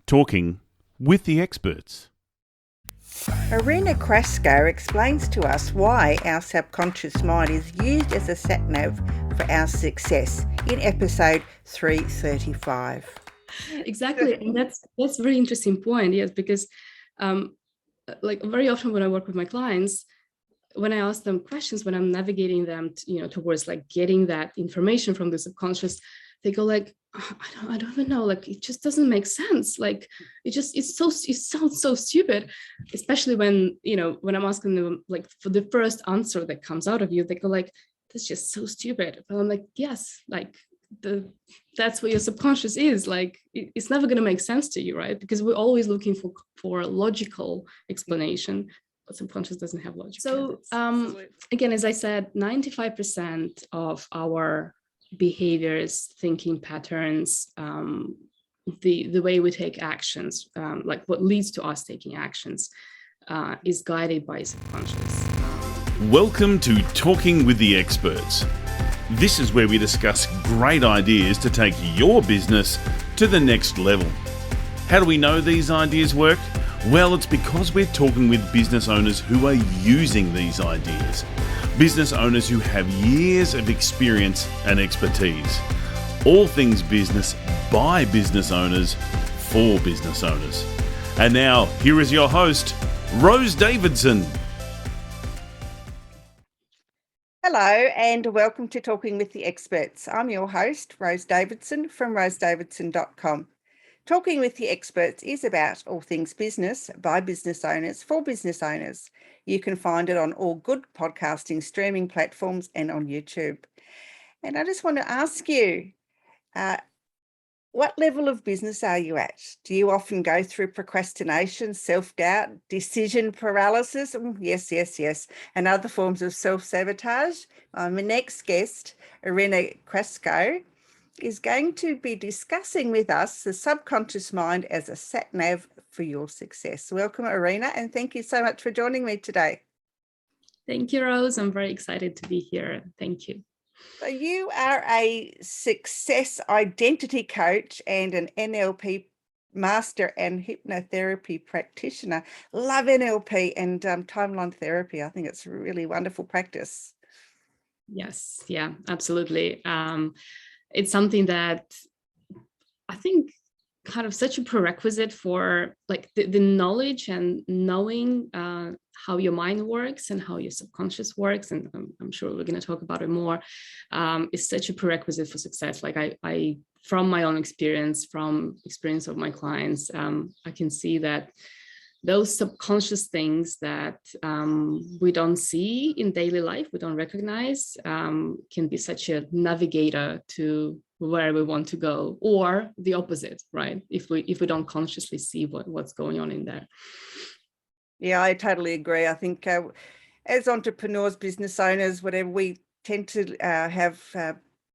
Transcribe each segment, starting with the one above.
Talking with the experts. Irina Krasko explains to us why our subconscious mind is used as a SatNav for our success in episode 335. Exactly, and that's a very interesting point. Yes, because like very often when I work with my clients, when I ask them questions, when I'm navigating them, towards like getting that information from the subconscious, they go like, I don't even know, like it just doesn't make sense. Like it sounds so stupid, especially when when I'm asking them like for the first answer that comes out of you, they go like, that's just so stupid. But I'm like, yes, like that's what your subconscious is. Like it's never going to make sense to you, right? Because we're always looking for a logical explanation. But subconscious doesn't have logic. So again, as I said, 95% of our behaviors, thinking patterns, the way we take actions, like what leads to us taking actions, is guided by subconscious. Welcome to Talking with the Experts. This is where we discuss great ideas to take your business to the next level. How do we know these ideas work? Well, it's because we're talking with business owners who are using these ideas. Business owners who have years of experience and expertise. All things business by business owners for business owners. And now, here is your host, Rose Davidson. Hello and welcome to Talking with the Experts. I'm your host, Rose Davidson from rosedavidson.com. Talking with the Experts is about all things business by business owners for business owners. You can find it on all good podcasting streaming platforms and on YouTube. And I just want to ask you, what level of business are you at? Do you often go through procrastination, self-doubt, decision paralysis? Yes, and other forms of self-sabotage? My next guest, Irina Krasko, is going to be discussing with us the subconscious mind as a sat-nav for your success. Welcome, Irina, and thank you so much for joining me today. Thank you, Rose. I'm very excited to be here. Thank you. So you are a success identity coach and an NLP master and hypnotherapy practitioner. Love NLP and timeline therapy. I think it's a really wonderful practice. Yes, yeah, absolutely. It's something that I think kind of such a prerequisite for like the knowledge and knowing how your mind works and how your subconscious works. And I'm sure we're going to talk about it more. Is such a prerequisite for success. Like I from my own experience, from experience of my clients, I can see that those subconscious things that we don't see in daily life, we don't recognize, can be such a navigator to where we want to go, or the opposite, right? If we don't consciously see what's going on in there. Yeah, I totally agree. I think as entrepreneurs, business owners, whatever, we tend to have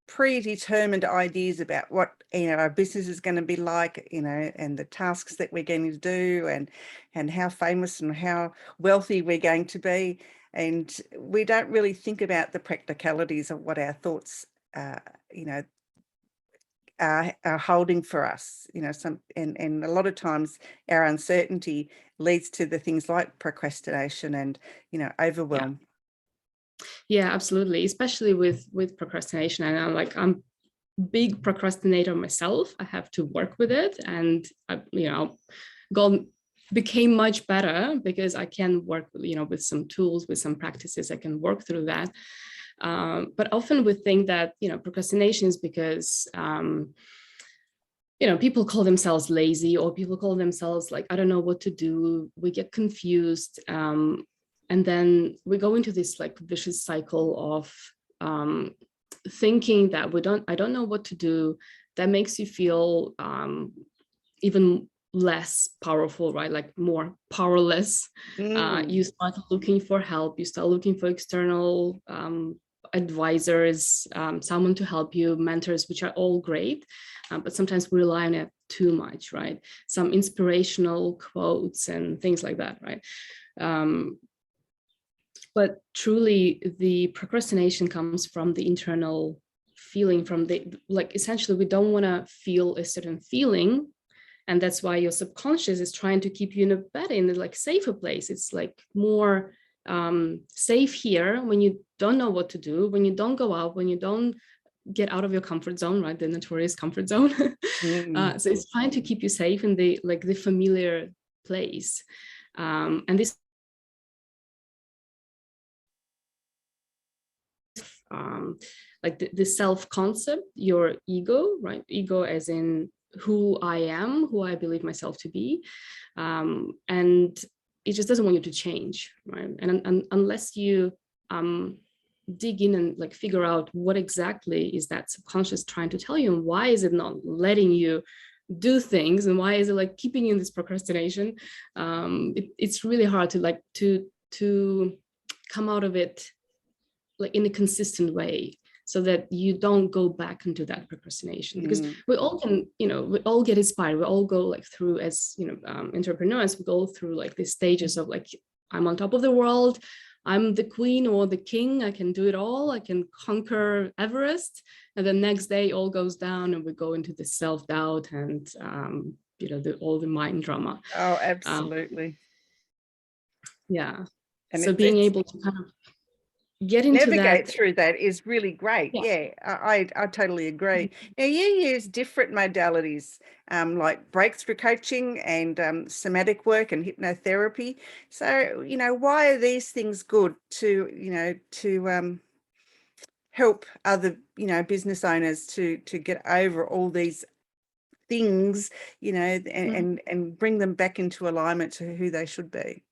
predetermined ideas about what our business is going to be like, and the tasks that we're going to do, and how famous and how wealthy we're going to be, and we don't really think about the practicalities of what our thoughts are holding for us. And a lot of times our uncertainty leads to the things like procrastination and overwhelm. Yeah, absolutely. Especially with procrastination. And I'm big procrastinator myself. I have to work with it, and became much better because I can work with some tools, with some practices. I can work through that. But often we think that procrastination is because people call themselves lazy, or people call themselves like, I don't know what to do. We get confused. And then we go into this like vicious cycle of thinking that I don't know what to do. That makes you feel even less powerful, right? Like more powerless. You start looking for help. You start looking for external advisors, someone to help you, mentors, which are all great. But sometimes we rely on it too much, right? Some inspirational quotes and things like that, right? But truly, the procrastination comes from the internal feeling, essentially, we don't want to feel a certain feeling. And that's why your subconscious is trying to keep you in a better, in a like safer place. It's like more safe here when you don't know what to do, when you don't go out, when you don't get out of your comfort zone, right? The notorious comfort zone. So it's trying to keep you safe in the like the familiar place. And this like the self concept, your ego, right? Ego as in who I am, who I believe myself to be. And it just doesn't want you to change, right? And unless you dig in and like figure out what exactly is that subconscious trying to tell you, and why is it not letting you do things, and why is it like keeping you in this procrastination, it's really hard to like to come out of it like in a consistent way, so that you don't go back into that procrastination. Because we all can, you know, we all get inspired, we all go like through, as you know, entrepreneurs, we go through like the stages of like, I'm on top of the world, I'm the queen or the king, I can do it all, I can conquer Everest, and the next day all goes down and we go into the self-doubt and you know, all the mind drama. Oh, absolutely. Yeah. And so being able to kind of get into navigate that through that is really great. Yeah, I totally agree. Now you use different modalities like breakthrough coaching and somatic work and hypnotherapy. So, you know, why are these things good to, you know, to help other, you know, business owners to get over all these things, you know, and bring them back into alignment to who they should be?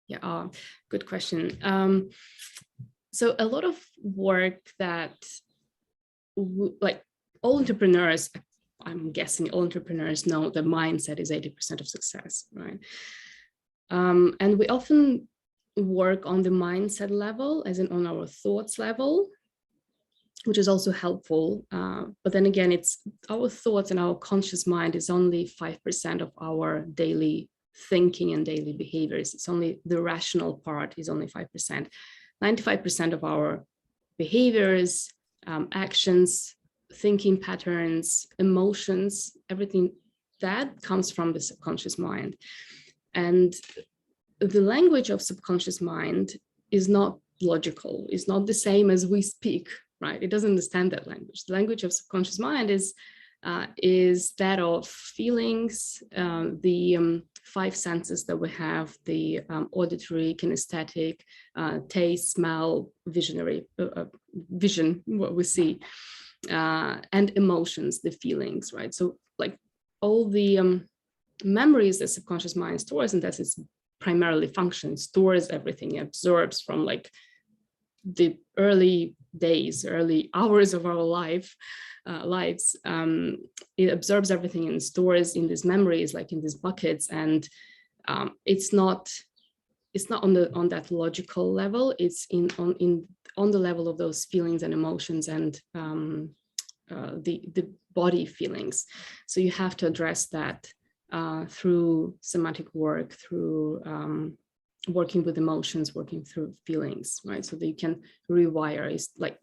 Yeah, good question. So a lot of work that like all entrepreneurs, I'm guessing all entrepreneurs know that mindset is 80% of success, right? And we often work on the mindset level, as in on our thoughts level, which is also helpful. But then again, it's our thoughts and our conscious mind is only 5% of our daily thinking and daily behaviors. It's only the rational part is only 5%. 95% of our behaviors, actions, thinking patterns, emotions, everything that comes from the subconscious mind. And the language of subconscious mind is not logical, it's not the same as we speak, right? It doesn't understand that language. The language of subconscious mind is that of feelings, the 5 senses that we have, the auditory, kinesthetic, taste, smell, vision, what we see, and emotions, the feelings, right? So like all the memories that subconscious mind stores, and that's its primarily function, stores everything, absorbs from like the early days, early hours of our lives. It absorbs everything and stores in these memories, like in these buckets, and it's not on that logical level. It's on the level of those feelings and emotions and the body feelings. So you have to address that through somatic work, through working with emotions, working through feelings, right? So that you can rewire. It's like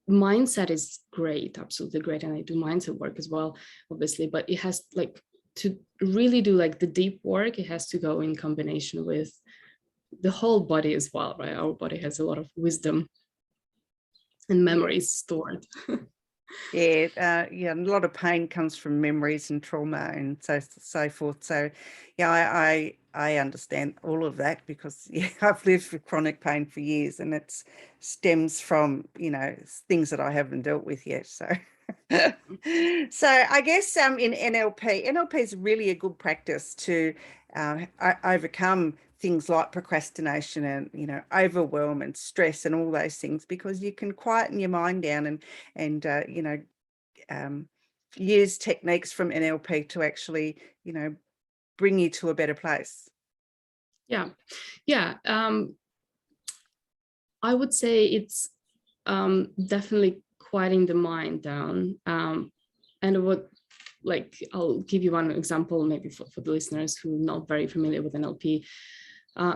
mindset is great, absolutely great, and I do mindset work as well, obviously, but it has like to really do like the deep work, it has to go in combination with the whole body as well, right? Our body has a lot of wisdom and memories stored. Yeah, a lot of pain comes from memories and trauma and so forth. So, yeah, I understand all of that because I've lived with chronic pain for years, and it stems from, you know, things that I haven't dealt with yet. So, so I guess in NLP is really a good practice to overcome things like procrastination and, you know, overwhelm and stress and all those things, because you can quieten your mind down and you know, use techniques from NLP to actually, you know, bring you to a better place. Yeah. I would say it's definitely quieting the mind down. And what, like, I'll give you one example, maybe for the listeners who are not very familiar with NLP.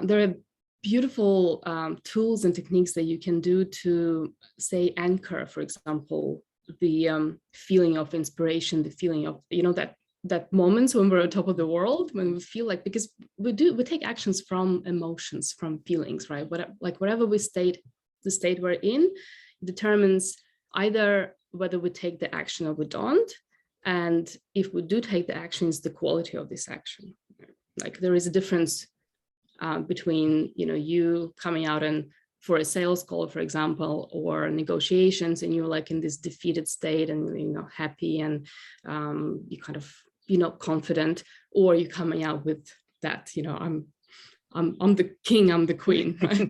There are beautiful tools and techniques that you can do to, say, anchor, for example, the feeling of inspiration, the feeling of, you know, that that moments when we're on top of the world, when we feel like, because we take actions from emotions, from feelings, right? Whatever the state we're in determines either whether we take the action or we don't. And if we do take the action, it's the quality of this action. Like there is a difference between, you coming out and for a sales call, for example, or negotiations, and you're like in this defeated state and you're not happy and you kind of, you're not confident, or you're coming out with that, I'm the king, I'm the queen, right?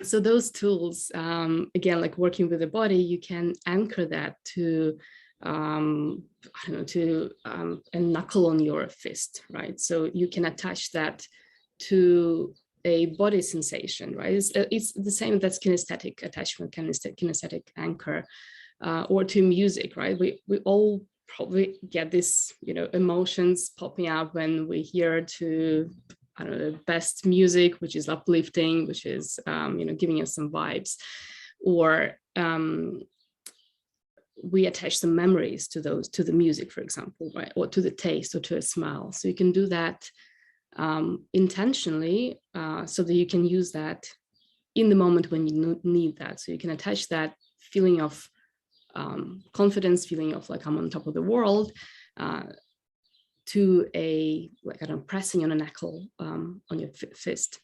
So those tools, again, like working with the body, you can anchor that to, a knuckle on your fist, right? So you can attach that to a body sensation, right? It's the same, that's kinesthetic attachment, kinesthetic anchor, or to music, right? We all probably get this, emotions popping up when we hear to, the best music, which is uplifting, which is, giving us some vibes, or we attach some memories to the music, for example, right? Or to the taste or to a smell. So you can do that intentionally, so that you can use that in the moment when you need that. So you can attach that feeling of confidence, feeling of like I'm on top of the world, to a, like, pressing on a knuckle on your fist.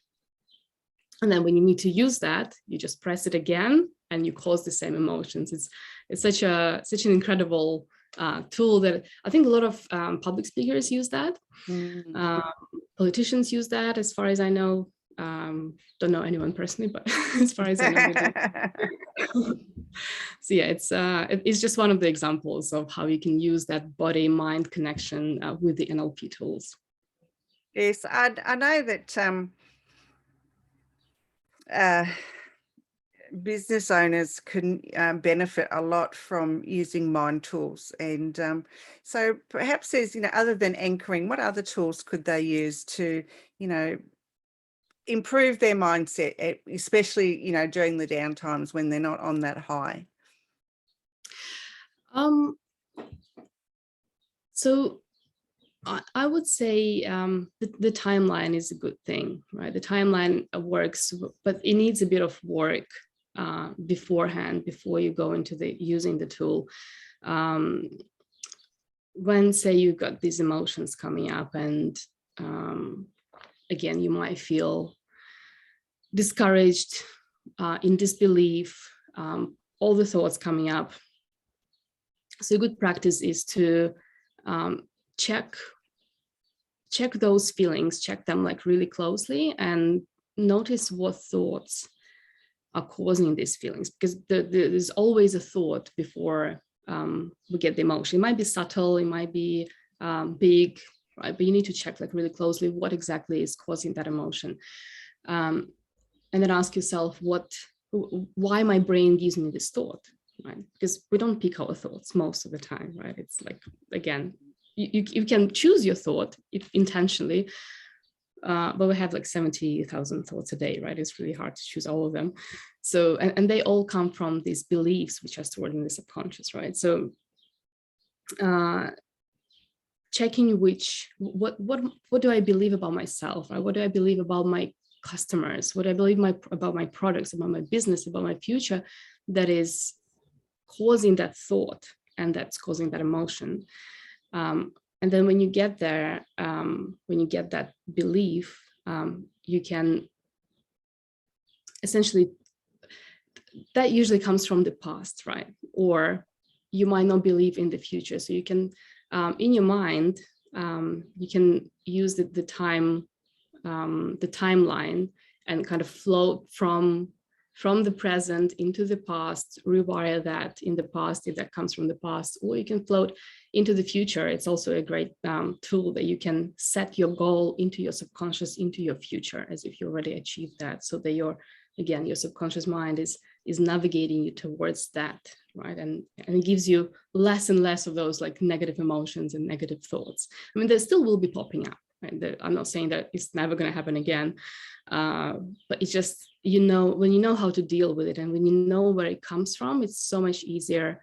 And then when you need to use that, you just press it again and you cause the same emotions. It's such an incredible tool that I think a lot of public speakers use that. Politicians use that, as far as I know. Don't know anyone personally, but as far as I know, they do. So yeah, it's just one of the examples of how you can use that body-mind connection with the NLP tools. Yes, I know that business owners can benefit a lot from using mind tools. And so perhaps there's, other than anchoring, what other tools could they use to, improve their mindset, especially, during the down times when they're not on that high? So I would say the timeline is a good thing, right? The timeline works, but it needs a bit of work beforehand, before you go into using the tool. When, say, you've got these emotions coming up, and again, you might feel discouraged, in disbelief, all the thoughts coming up. So a good practice is to check those feelings, check them like really closely, and notice what thoughts are causing these feelings, because there's always a thought before we get the emotion. It might be subtle, it might be big, right? But you need to check like really closely what exactly is causing that emotion. And then ask yourself, why my brain gives me this thought, right? Because we don't pick our thoughts most of the time, right? It's like, again, you can choose your thought intentionally, but we have like 70,000 thoughts a day, right? It's really hard to choose all of them. So, and they all come from these beliefs which are stored in the subconscious, right? So checking what do I believe about myself, right? What do I believe about my customers? What do I believe about my products, about my business, about my future, that is causing that thought and that's causing that emotion. And then when you get there, when you get that belief, you can essentially, that usually comes from the past, right? Or you might not believe in the future. So you can, in your mind, you can use the timeline and kind of float from the present into the past, rewire that in the past if that comes from the past, or you can float into the future. It's also a great tool that you can set your goal into your subconscious, into your future, as if you already achieved that, so that your subconscious mind is navigating you towards that, right? And it gives you less and less of those like negative emotions and negative thoughts. I mean, there still will be popping up. Right? I'm not saying that it's never going to happen again, but it's just, when you know how to deal with it, and when you know where it comes from, it's so much easier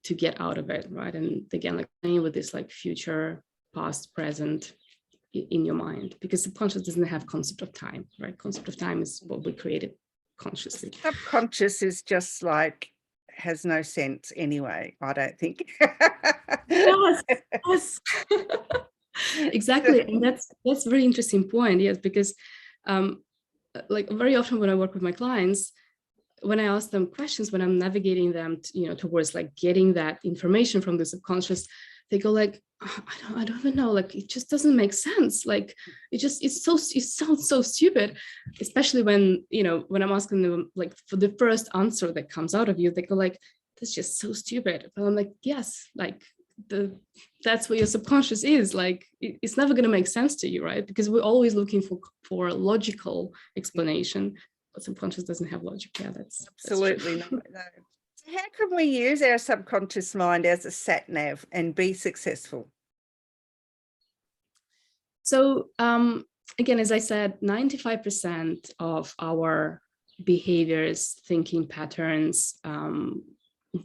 to get out of it, right? And again, like playing with this like future, past, present in your mind, because subconscious doesn't have concept of time, right? Concept of time is what we created consciously. Subconscious is just like has no sense anyway, I don't think. Yes. Exactly. And that's a very interesting point. Yes, because like very often when I work with my clients, when I ask them questions, when I'm navigating them, towards like getting that information from the subconscious, they go like, oh, I don't even know, like it just doesn't make sense. Like it sounds so stupid, especially when when I'm asking them like for the first answer that comes out of you, they go like, that's just so stupid. But I'm like, yes, like that's what your subconscious is like. It's never going to make sense to you, right? Because we're always looking for a logical explanation. But subconscious doesn't have logic. Yeah, that's absolutely not. No. So how can we use our subconscious mind as a SatNav and be successful? So again, as I said, 95% of our behaviors, thinking patterns,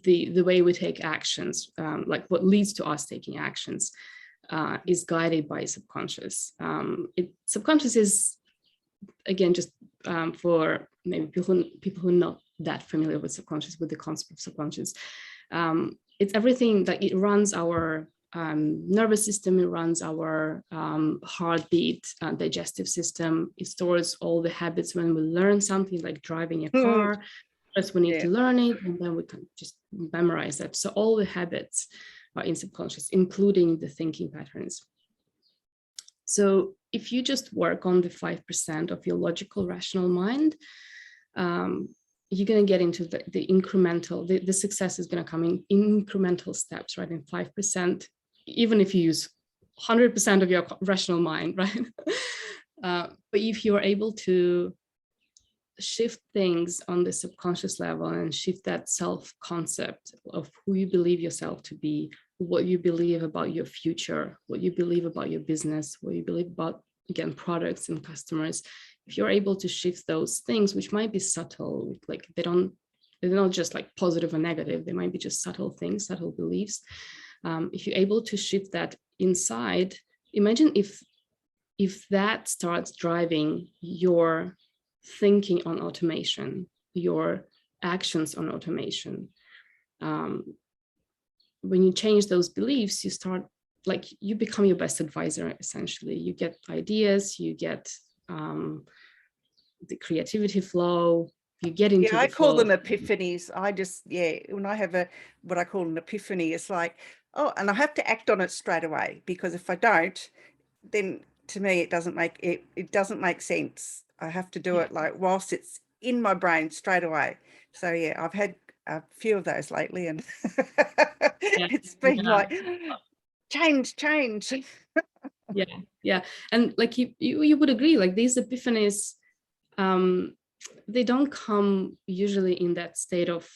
the way we take actions, like what leads to us taking actions, is guided by subconscious. Subconscious is, again, just for maybe people who are not that familiar with subconscious, with the concept of subconscious, it's everything that it runs our nervous system, it runs our heartbeat, digestive system. It stores all the habits. When we learn something like driving a car, first we need to learn it, and then we can just memorize it. So all the habits are in subconscious, including the thinking patterns. So if you just work on the 5% of your logical, rational mind, you're going to get into the incremental, the success is going to come in incremental steps, right? In 5%, even if you use 100% of your rational mind, right? But if you're able to shift things on the subconscious level and shift that self-concept of who you believe yourself to be, what you believe about your future, what you believe about your business, what you believe about, again, products and customers, if you're able to shift those things, which might be subtle, like they're not just like positive or negative, they might be just subtle things, subtle beliefs. If you're able to shift that inside, imagine if that starts driving your thinking on automation, your actions on automation. When you change those beliefs, you start, like, you become your best advisor, essentially. You get ideas, you get the creativity flow, you get into I the call flow. them epiphanies. When I have what I call an epiphany, it's like, oh, and I have to act on it straight away, because if I don't, then to me it doesn't make sense. I have to do it like whilst it's in my brain straight away. So yeah, I've had a few of those lately, and it's been like change. Yeah, and like you would agree, like these epiphanies, they don't come usually in that state of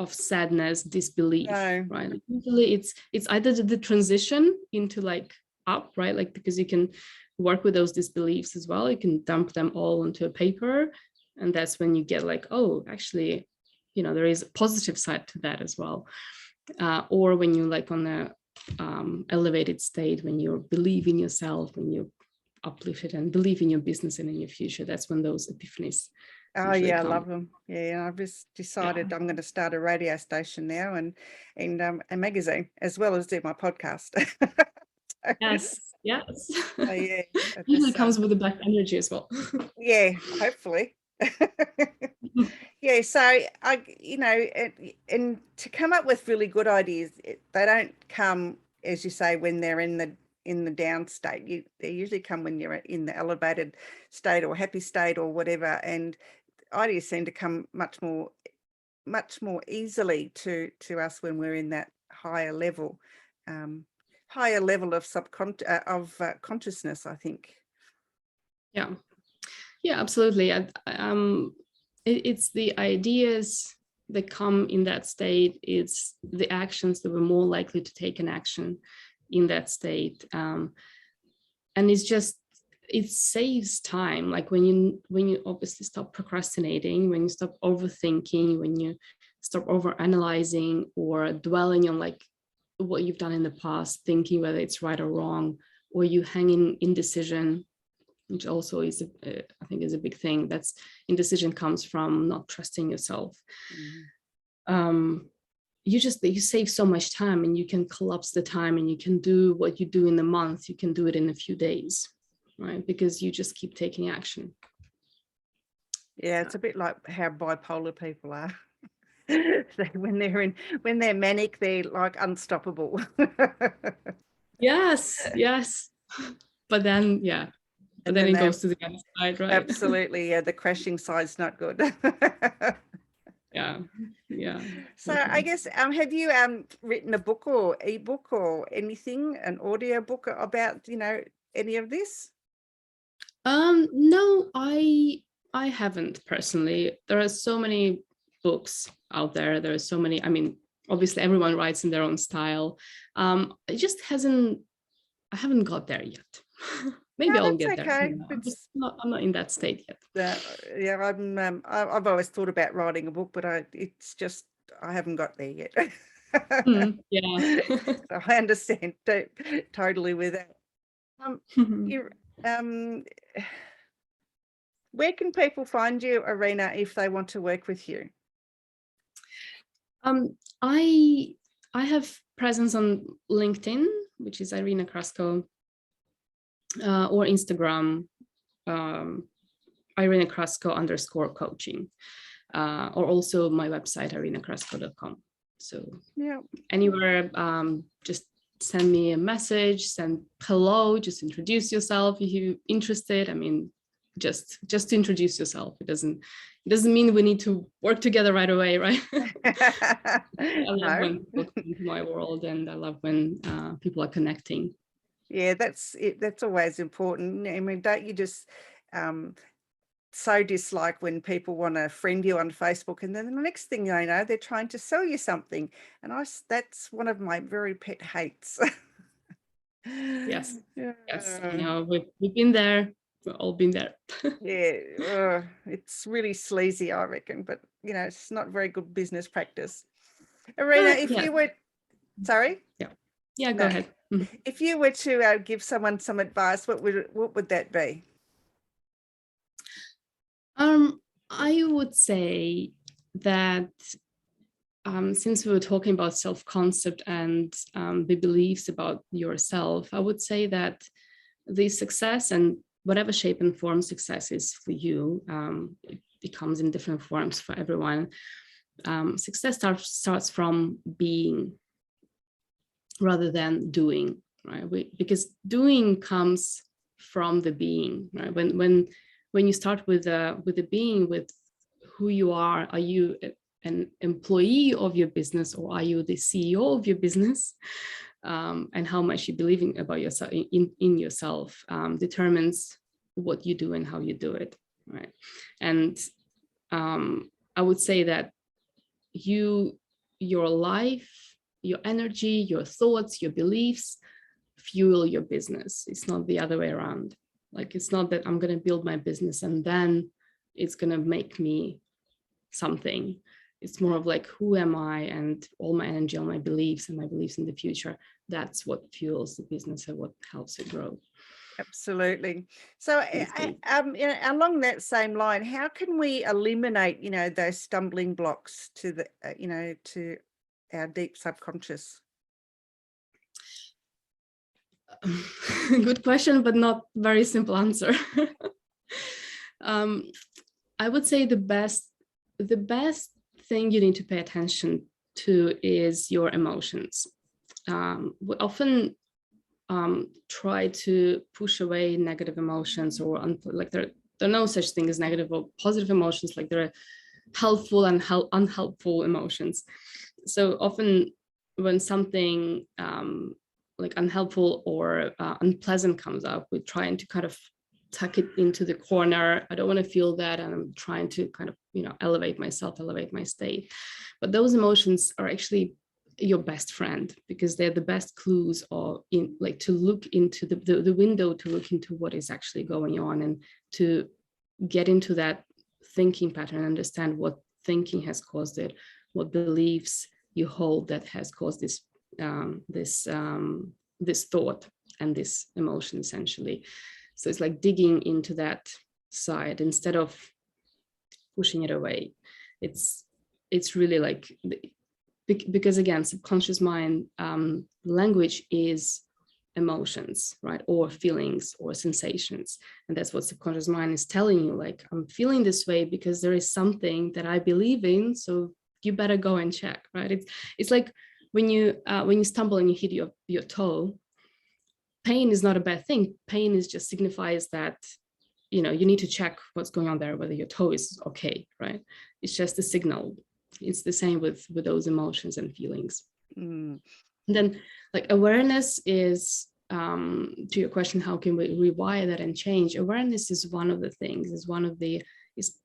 sadness, disbelief, right? Like usually it's either the transition into like up, right? Like, because you can work with those disbeliefs as well, you can dump them all onto a paper, and that's when you get like, oh, actually, there is a positive side to that as well. Or when you like on a elevated state, when you believe in yourself, when you uplifted and believe in your business and in your future, that's when those epiphanies I love them. Yeah, I've just decided I'm going to start a radio station now and a magazine, as well as do my podcast. Yes. So, yeah, usually comes with the black energy as well. Yeah, hopefully. Yeah, so and to come up with really good ideas, they don't come, as you say, when they're in the down state. They usually come when you're in the elevated state or happy state or whatever, and ideas seem to come much more easily to us when we're in that higher level of consciousness, I think. Yeah, absolutely. It's the ideas that come in that state, it's the actions that we're more likely to take an action in that state, and it saves time. Like when you obviously stop procrastinating, when you stop overthinking, when you stop over analyzing or dwelling on like what you've done in the past, thinking whether it's right or wrong, or you hang in indecision, which also is, I think, is a big thing. That's indecision comes from not trusting yourself. You save so much time, and you can collapse the time, and you can do what you do in a month, you can do it in a few days, right? Because you just keep taking action. Yeah, it's a bit like how bipolar people are. When they're manic, they're like unstoppable. Yes. But then, but then it goes to the other side, right? Absolutely, yeah. The crashing side's not good. Yeah. So I guess, have you written a book or ebook or anything, an audio book about, any of this? No, I haven't personally. There are so many books out there. There are so many, I mean, obviously everyone writes in their own style. It just I haven't got there yet. Maybe I'll get there. Okay. I'm not in that state yet. Yeah, I've always thought about writing a book, but I haven't got there yet. Yeah. So I understand totally with that. Where can people find you, Irina, if they want to work with you? I have presence on LinkedIn, which is Irina Krasko, or Instagram, Irina Krasko _coaching, or also my website, irinakrasko.com. So yeah, anywhere, just send me a message, send hello, just introduce yourself if you're interested. I mean, just to introduce yourself. It doesn't mean we need to work together right away, right? I love when people come into my world, and I love when people are connecting. Yeah, that's it. That's always important. I mean, don't you just so dislike when people want to friend you on Facebook, and then the next thing you know, they're trying to sell you something. And that's one of my very pet hates. Yes. We've been there. We've all been there. Yeah, it's really sleazy, I reckon, but it's not very good business practice. Irina, if you were, sorry? Yeah, go ahead. If you were to give someone some advice, what would that be? I would say that since we were talking about self-concept and the beliefs about yourself, I would say that the success, and whatever shape and form success is for you, it comes in different forms for everyone. Success starts from being rather than doing, right? Because doing comes from the being, right? When you start with the being, with who you are you an employee of your business, or are you the CEO of your business? And how much you believe about yourself in yourself determines what you do and how you do it, right? And I would say that your life, your energy, your thoughts, your beliefs fuel your business. It's not the other way around. Like, it's not that I'm going to build my business and then it's going to make me something. It's more of like, who am I, and all my energy, all my beliefs, and my beliefs in the future. That's what fuels the business and what helps it grow. Absolutely. So along that same line, how can we eliminate, those stumbling blocks to the, to our deep subconscious? Good question, but not very simple answer. I would say the best thing you need to pay attention to is your emotions. We often try to push away negative emotions, or like there are no such thing as negative or positive emotions. Like, there are helpful and unhelpful emotions. So often when something like unhelpful or unpleasant comes up, we're trying to kind of tuck it into the corner. I don't want to feel that, and I'm trying to kind of elevate myself, elevate my state. But those emotions are actually your best friend, because they're the best clues, or to look into the window to look into what is actually going on, and to get into that thinking pattern, understand what thinking has caused it, what beliefs you hold that has caused this thought and this emotion, essentially. So it's like digging into that side instead of pushing it away. It's really like, because again, subconscious mind, language is emotions, right? Or feelings or sensations. And that's what subconscious mind is telling you, like, I'm feeling this way because there is something that I believe in. So you better go and check, right? It's like when you stumble and you hit your toe, pain is not a bad thing. Pain is just signifies that, you need to check what's going on there, whether your toe is okay, right? It's just a signal. It's the same with those emotions and feelings. And then, like, awareness is, to your question, how can we rewire that and change? Awareness is one of the things, is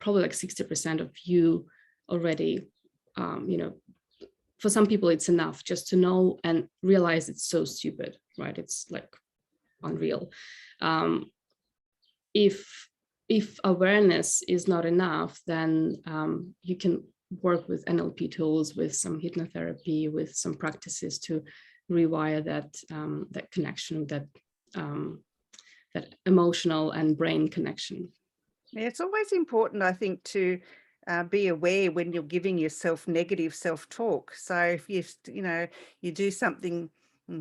probably like 60% of you already. For some people, it's enough just to know and realize it's so stupid, right? It's like unreal. If awareness is not enough, then you can work with NLP tools, with some hypnotherapy, with some practices to rewire that connection, that emotional and brain connection. Yeah, it's always important, I think, to be aware when you're giving yourself negative self-talk. So if you do something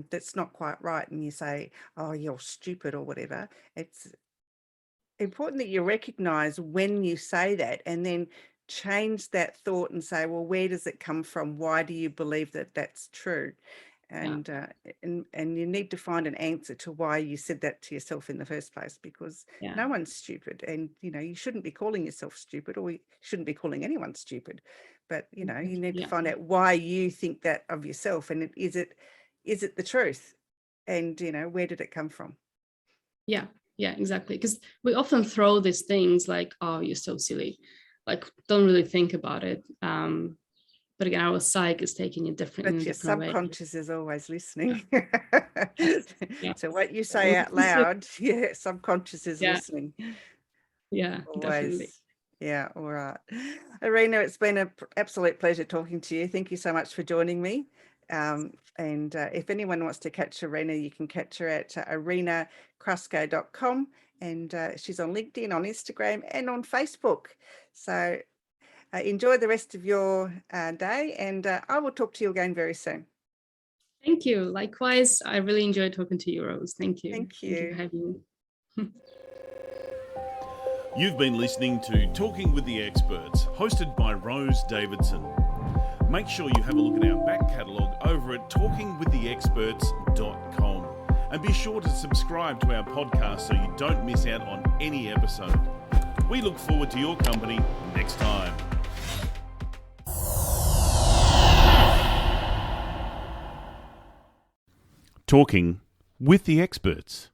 that's not quite right and you say, oh, you're stupid or whatever, it's important that you recognize when you say that and then change that thought and say, well, where does it come from? Why do you believe that that's true? And you need to find an answer to why you said that to yourself in the first place, because no one's stupid, and you shouldn't be calling yourself stupid, or you shouldn't be calling anyone stupid, but you need to find out why you think that of yourself, and is it the truth, and where did it come from? Yeah, exactly, because we often throw these things like, oh, you're so silly, like don't really think about it. But again, our psyche is taking it different. But your subconscious is always listening. So what you say out loud, subconscious is listening. Yeah, always. Definitely. Yeah, all right. Irina, it's been an absolute pleasure talking to you. Thank you so much for joining me. And if anyone wants to catch Irina, you can catch her at irinakrasko.com, and she's on LinkedIn, on Instagram, and on Facebook. So enjoy the rest of your day, and I will talk to you again very soon. Thank you. Likewise, I really enjoyed talking to you, Rose. Thank you. Thank you. Thank you for having me. You've been listening to Talking with the Experts, hosted by Rose Davidson. Make sure you have a look at our back catalogue over at talkingwiththeexperts.com, and be sure to subscribe to our podcast so you don't miss out on any episode. We look forward to your company next time. Talking with the Experts.